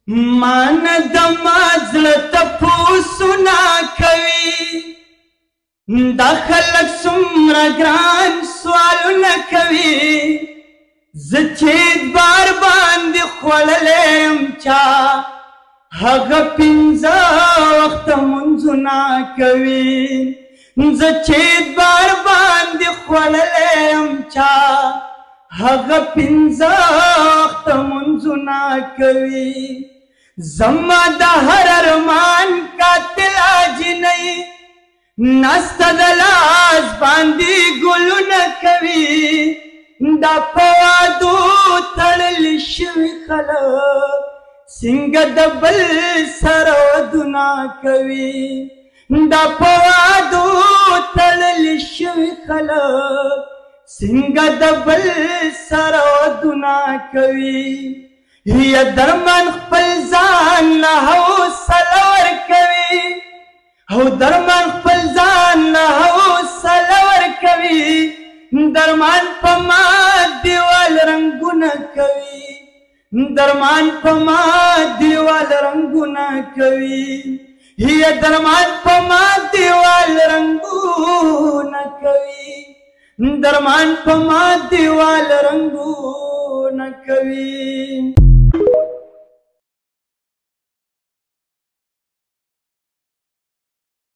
مان دمازل تپوسنا کوي دا خلق سمرا گران سوالونه کوي زچید بار باندې خوړلم چا هغه پنځه وخته منځونه کوي زچید بار باندې خوړلم چا هغه پنځه وخته منځونه کوي زما د هر ارمان قاتل اجنۍ نسته د لاس باندې ګلونه کوي دا په وادو تړل شوي خلک څنګه د بل سره ودونه کوي دا په وادو تړل شوي خلک څنګه د بل سره ودونه کوي یا درمن خپل ځان له حوصله ورکوي او درمان خپل ځان له حوصله ورکوي درمان په ما دیوال رنګونه کوي درمان په ما دیوال رنګونه کوي یا درمان په ما دیوال رنګونه کوي درمان په ما دیوال رنګونه کوي